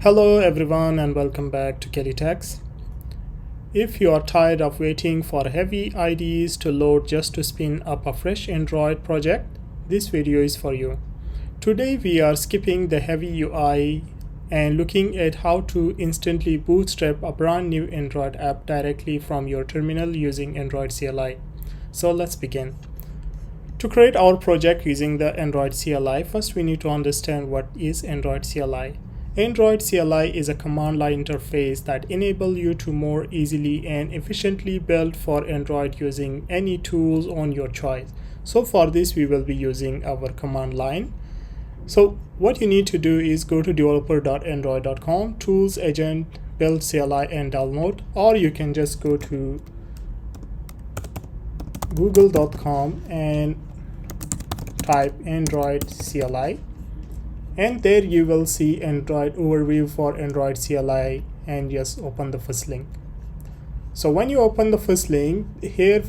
Hello everyone and welcome back to Kelly Techs. If you are tired of waiting for heavy IDEs to load just to spin up a fresh Android project, this video is for you. Today we are skipping the heavy UI and looking at how to instantly bootstrap a brand new Android app directly from your terminal using Android CLI. So let's begin. To create our project using the Android CLI, first we need to understand what is Android CLI. Android CLI is a command line interface that enables you to more easily and efficiently build for Android using any tools on your choice. So for this we will be using our command line. So what you need to do is go to developer.android.com, tools, agent, build CLI and download, or you can just go to google.com and type Android CLI, and there you will see Android overview for Android CLI, and just open the first link. So when you open the first link, here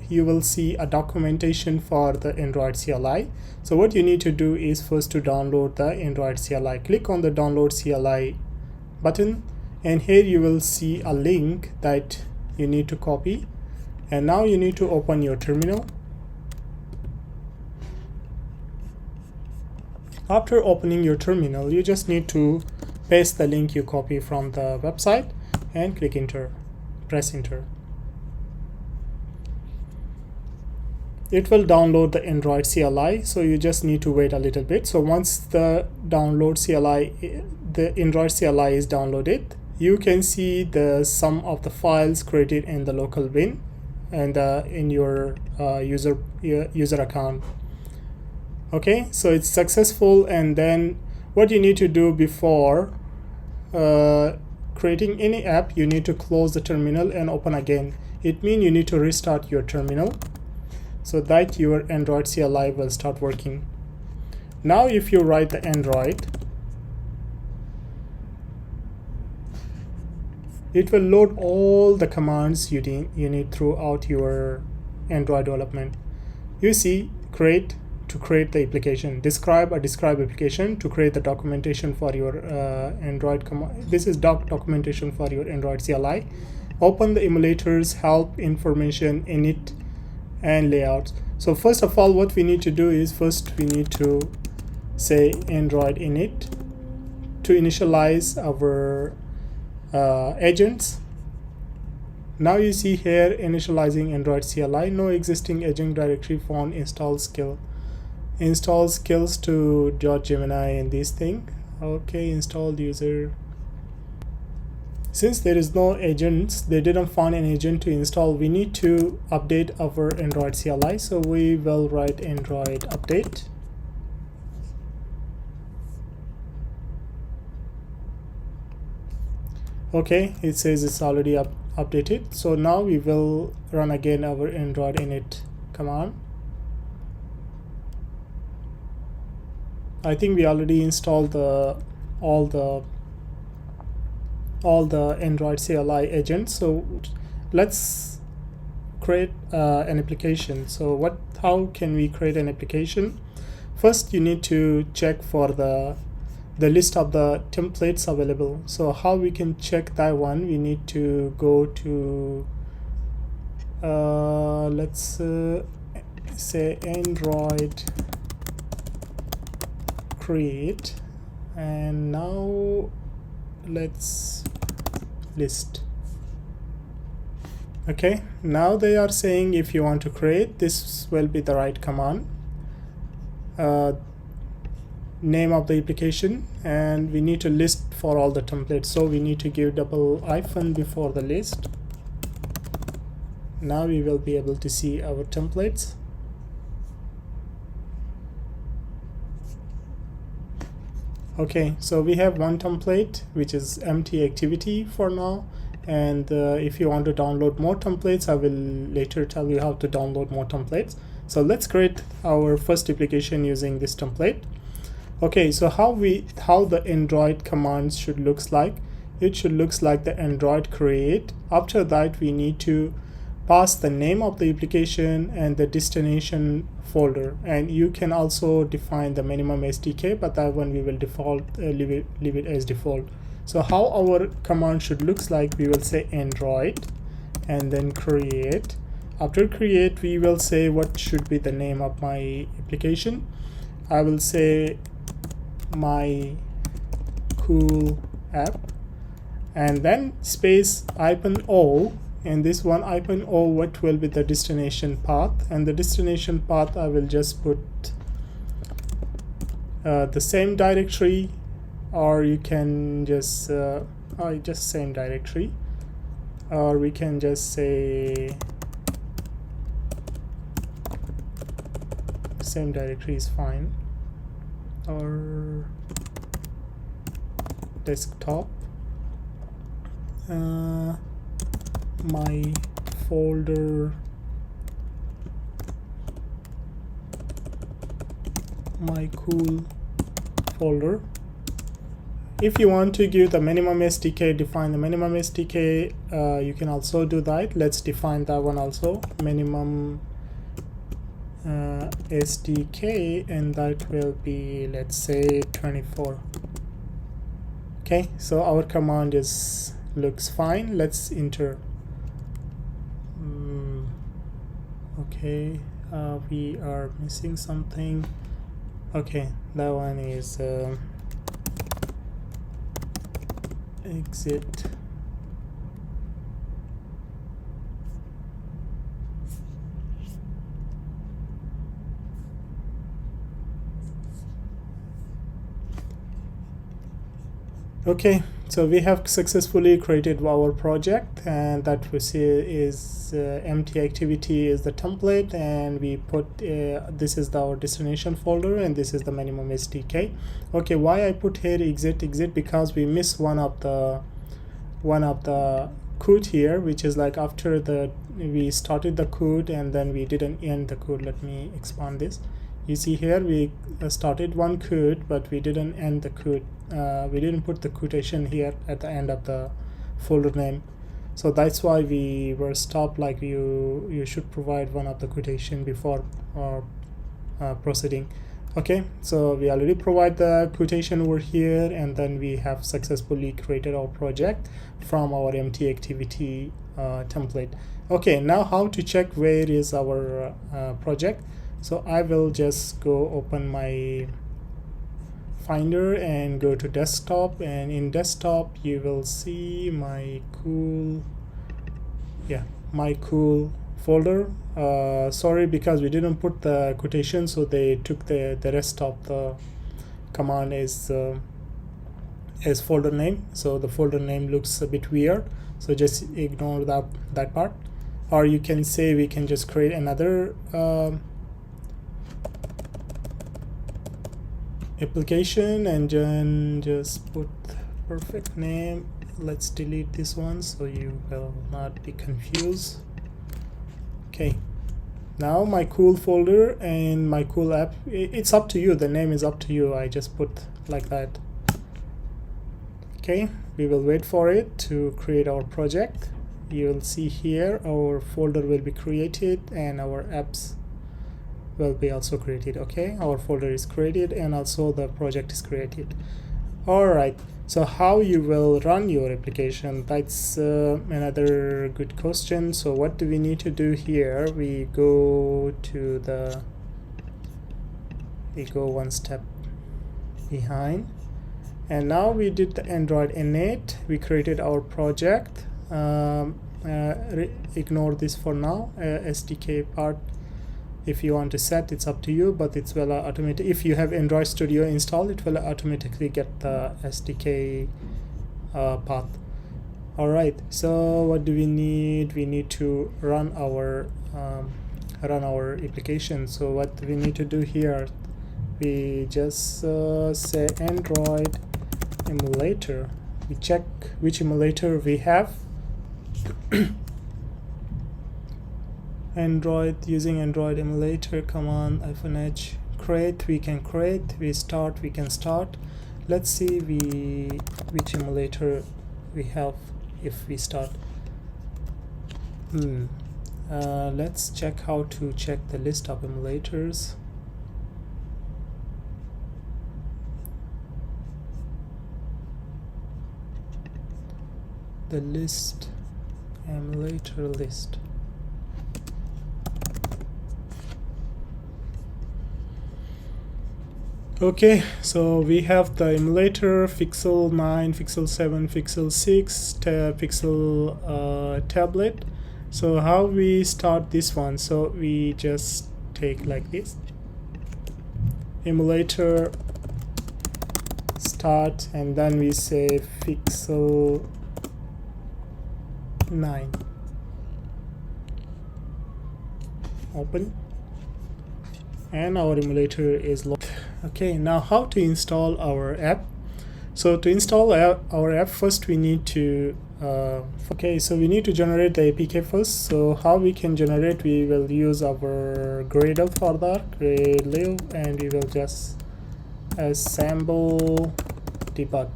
you will see a documentation for the Android CLI. So what you need to do is first to download the Android CLI. Click on the download CLI button, and here you will see a link that you need to copy, and now you need to open your terminal. After opening your terminal, you just need to paste the link you copy from the website and click enter, press enter. It will download the Android CLI, so you just need to wait a little bit. So once the Android CLI is downloaded, you can see the sum of the files created in the local bin and in your user account. Okay, so it's successful, and then what you need to do before creating any app, you need to close the terminal and open again. It means you need to restart your terminal so that your Android CLI will start working. Now if you write the Android, it will load all the commands you need throughout your Android development. You see, create to create the application, describe application to create the documentation for your Android command. This is documentation for your Android CLI. Open the emulators, help, information, init, and layouts. So first of all, what we need to do is first we need to say Android init to initialize our agents. Now you see here initializing Android CLI, no existing agent directory found, install skills to Gemini and this thing. Okay, installed user. Since there is no agents, they didn't find an agent to install, we need to update our Android CLI. So we will write Android update. Okay, it says it's already updated. So now we will run again our Android init command. I think we already installed all the Android CLI agents. So let's create an application. So how can we create an application? First, you need to check for the list of the templates available. So how we can check that one? We need to go to let's say Android create, and now let's list. Okay, now they are saying if you want to create, this will be the right command, name of the application, and we need to list for all the templates, so we need to give double hyphen before the list. Now we will be able to see our templates. Okay, so we have one template which is empty activity for now, and if you want to download more templates, I will later tell you how to download more templates. So let's create our first application using this template. Okay, so how the Android commands should looks like. It should looks like the Android create. After that, we need to pass the name of the application and the destination folder, and you can also define the minimum SDK, but that one we will leave it as default. So how our command should looks like, we will say Android and then create. After create, we will say what should be the name of my application. I will say my cool app, and then space -o, and this one -o, what will be the destination path, and the destination path I will just put the same directory, or you can just just same directory, or we can just say same directory is fine, or desktop, my folder, my cool folder. If you want to give the minimum SDK, define the minimum SDK, you can also do that. Let's define that one also, minimum SDK, and that will be, let's say, 24. Okay, so our command looks fine. Let's enter. Okay, we are missing something. Okay, that one is exit. Okay, so we have successfully created our project, and that we see is empty activity is the template, and we put this is our destination folder, and this is the minimum SDK. Okay, why I put here exit, because we miss one of the code here, which is like after we started the code and then we didn't end the code. Let me expand this. You see here we started one code, but we didn't end the code. We didn't put the quotation here at the end of the folder name, so that's why we were stopped. Like you should provide one of the quotation before proceeding. Okay, so we already provide the quotation over here, and then we have successfully created our project from our empty activity template. Okay, now how to check where is our project? So I will just go open my Finder and go to desktop, and in desktop you will see my cool folder. Sorry, because we didn't put the quotation, so they took the rest of the command as folder name, so the folder name looks a bit weird, so just ignore that part. Or you can say we can just create another application and then just put perfect name. Let's delete this one so you will not be confused. Okay, now my cool folder and my cool app, it's up to you, the name is up to you. I just put like that. Okay, we will wait for it to create our project. You will see here our folder will be created and our apps will be also created. Okay, our folder is created and also the project is created. All right, so how you will run your application, that's another good question. So what do we need to do here? We go one step behind, and now we did the Android init. We created our project. Ignore this for now. SDK part, if you want to set, it's up to you, but it's will automatic. If you have Android Studio installed, it will automatically get the SDK path. All right, so what do we need? We need to run our application. So what we need to do here, we just say Android emulator. We check which emulator we have. Android, using Android emulator command -h create, we can create. We start, we can start. Let's see which emulator we have if we start. Let's check how to check the list of emulators. the list, emulator list. Okay, so we have the emulator Pixel 9, Pixel 7, Pixel 6, Pixel tablet. So how we start this one? So we just take like this, emulator start, and then we say Pixel 9, open, and our emulator is locked. Okay, now how to install our app? So to install our app, first we need to okay, so we need to generate the APK first. So how we can generate? We will use our Gradle for that, Gradle, and we will just assemble debug,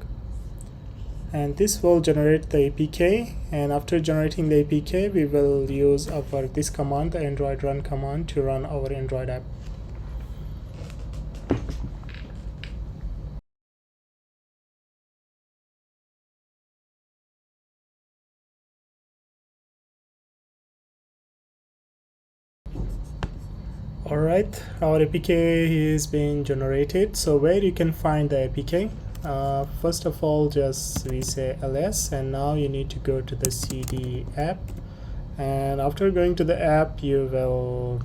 and this will generate the APK. And after generating the APK, we will use our this command, the Android run command, to run our Android app. Alright, our APK is being generated. So where you can find the APK? First of all, just we say ls, and now you need to go to the cd app, and after going to the app, you will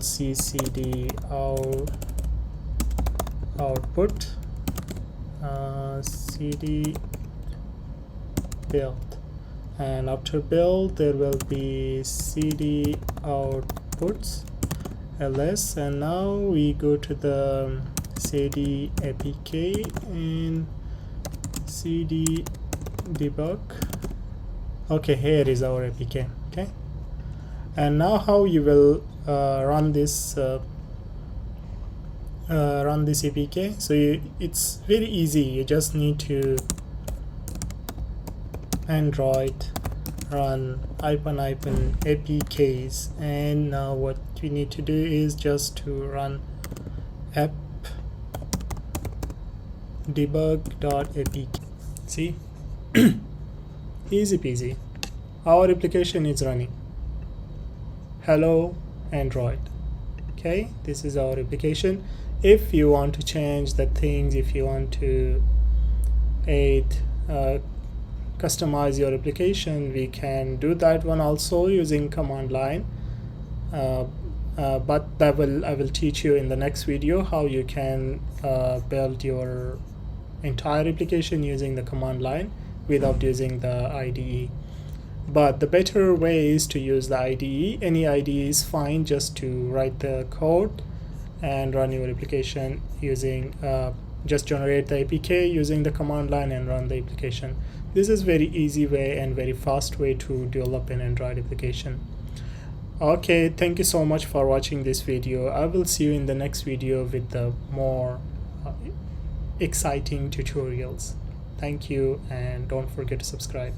see cd output, cd build, and after build there will be cd outputs ls, and now we go to the cd apk and cd debug. Okay, here is our apk. Okay, and now how you will run this apk? So it's very easy. You just need to Android run -apks, and now what we need to do is just to run app debug.apk. See, easy peasy, our application is running. Hello Android. Okay, this is our application. If you want to change the things, if you want to customize your application, we can do that one also using command line, but I will teach you in the next video how you can build your entire application using the command line without using the IDE. But the better way is to use the IDE. Any IDE is fine, just to write the code and run your application using just generate the APK using the command line and run the application. This is very easy way and very fast way to develop an Android application. Okay, thank you so much for watching this video. I will see you in the next video with the more exciting tutorials. Thank you, and don't forget to subscribe.